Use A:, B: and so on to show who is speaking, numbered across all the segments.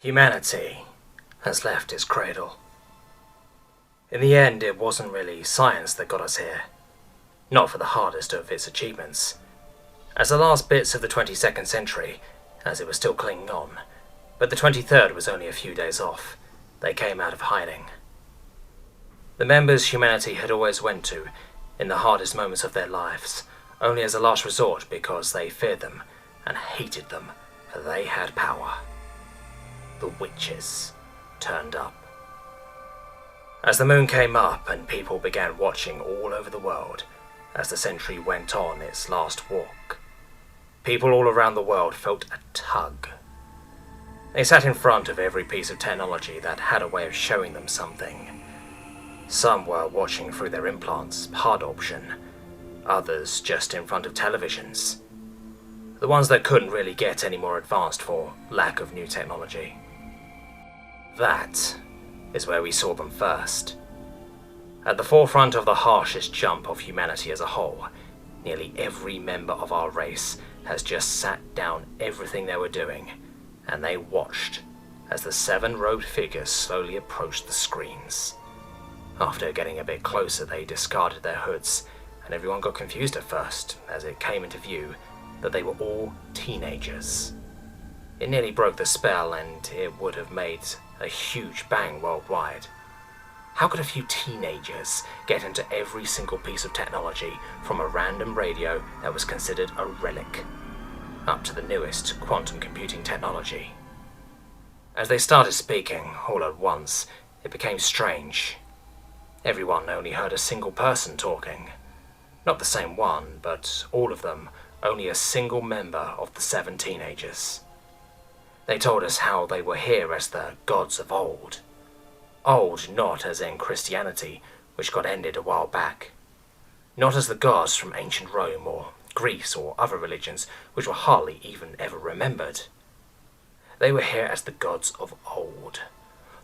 A: Humanity has left its cradle. In the end, it wasn't really science that got us here, not for the hardest of its achievements. As the last bits of the 22nd century, as it was still clinging on, but the 23rd was only a few days off, they came out of hiding. The members humanity had always went to, in the hardest moments of their lives, only as a last resort because they feared them and hated them, for they had power. The witches turned up. As the moon came up and people began watching all over the world as the century went on its last walk, people all around the world felt a tug. They sat in front of every piece of technology that had a way of showing them something. Some were watching through their implants, hard option, others just in front of televisions. The ones that couldn't really get any more advanced for lack of new technology. That is where we saw them first. At the forefront of the harshest jump of humanity as a whole, nearly every member of our race has just sat down everything they were doing, and they watched as the 7 robed figures slowly approached the screens. After getting a bit closer, they discarded their hoods, and everyone got confused at first as it came into view that they were all teenagers. It nearly broke the spell, and it would have made a huge bang worldwide. How could a few teenagers get into every single piece of technology, from a random radio that was considered a relic, up to the newest quantum computing technology? As they started speaking, all at once, it became strange. Everyone only heard a single person talking. Not the same one, but all of them, only a single member of the 7 teenagers. They told us how they were here as the gods of old. Old not as in Christianity, which got ended a while back. Not as the gods from ancient Rome or Greece or other religions, which were hardly even ever remembered. They were here as the gods of old,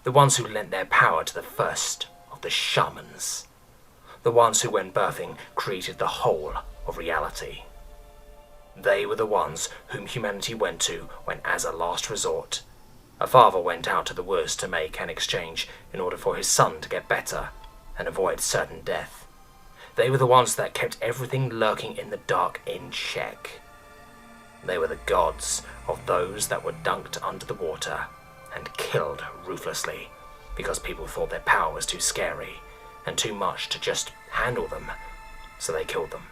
A: the ones who lent their power to the first of the shamans, the ones who, when birthing, created the whole of reality. They were the ones whom humanity went to when, as a last resort, a father went out to the woods to make an exchange in order for his son to get better and avoid certain death. They were the ones that kept everything lurking in the dark in check. They were the gods of those that were dunked under the water and killed ruthlessly because people thought their power was too scary and too much to just handle them, so they killed them.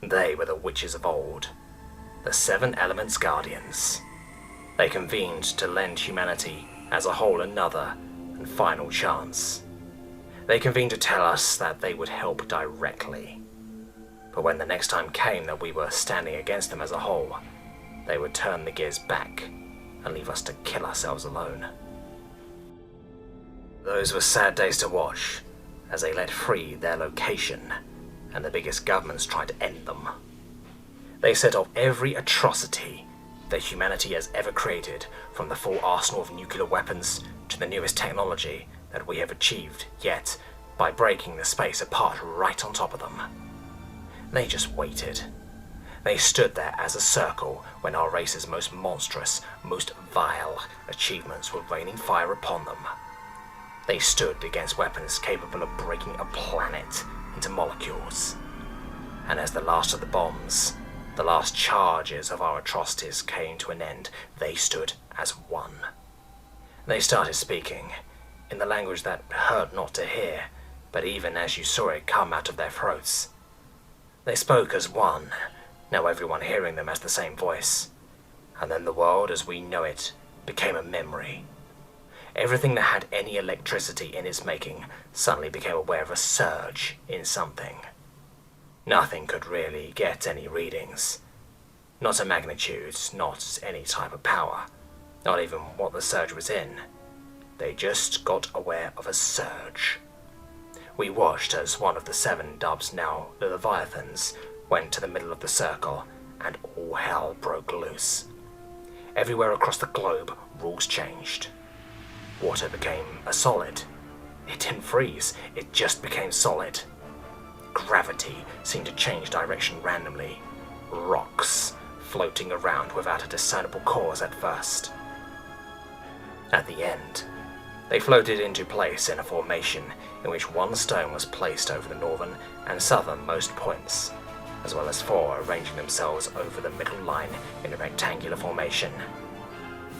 A: They were the witches of old, the 7 Elements Guardians. They convened to lend humanity as a whole another and final chance. They convened to tell us that they would help directly. But when the next time came that we were standing against them as a whole, they would turn the gears back and leave us to kill ourselves alone. Those were sad days to watch, as they let free their location, and the biggest governments tried to end them. They set off every atrocity that humanity has ever created, from the full arsenal of nuclear weapons to the newest technology that we have achieved, yet by breaking the space apart right on top of them. They just waited. They stood there as a circle when our race's most monstrous, most vile achievements were raining fire upon them. They stood against weapons capable of breaking a planet into molecules. And as the last of the bombs, the last charges of our atrocities came to an end, they stood as one. They started speaking, in the language that hurt not to hear, but even as you saw it come out of their throats. They spoke as one, now everyone hearing them as the same voice. And then the world as we know it became a memory. Everything that had any electricity in its making suddenly became aware of a surge in something. Nothing could really get any readings. Not a magnitude, not any type of power, not even what the surge was in. They just got aware of a surge. We watched as one of the 7 dubs, now the Leviathans, went to the middle of the circle, and all hell broke loose. Everywhere across the globe, rules changed. Water became a solid. It didn't freeze, it just became solid. Gravity seemed to change direction randomly. Rocks floating around without a discernible cause at first. At the end, they floated into place in a formation in which one stone was placed over the northern and southernmost points, as well as 4 arranging themselves over the middle line in a rectangular formation.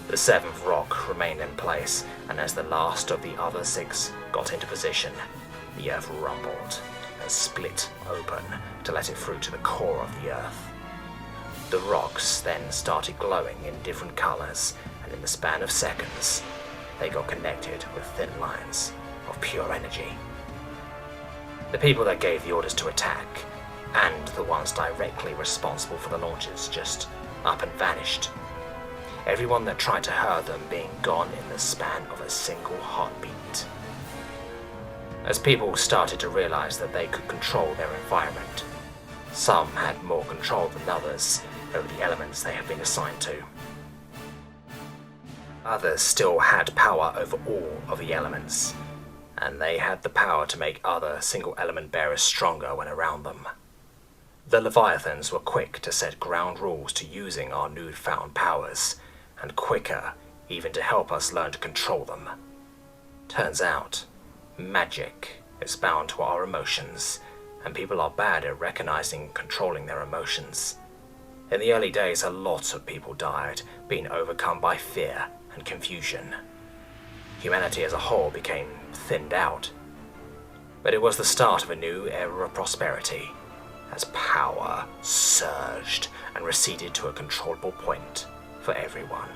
A: The 7th rock remained in place, and as the last of the other 6 got into position, the earth rumbled and split open to let it through to the core of the earth. The rocks then started glowing in different colors, and in the span of seconds, they got connected with thin lines of pure energy. The people that gave the orders to attack, and the ones directly responsible for the launches, just up and vanished. Everyone that tried to hurt them being gone in the span of a single heartbeat. As people started to realize that they could control their environment, some had more control than others over the elements they had been assigned to. Others still had power over all of the elements, and they had the power to make other single element bearers stronger when around them. The Leviathans were quick to set ground rules to using our newfound powers, and quicker even to help us learn to control them. Turns out, magic is bound to our emotions, and people are bad at recognizing and controlling their emotions. In the early days, a lot of people died, being overcome by fear and confusion. Humanity as a whole became thinned out. But it was the start of a new era of prosperity, as power surged and receded to a controllable point for everyone.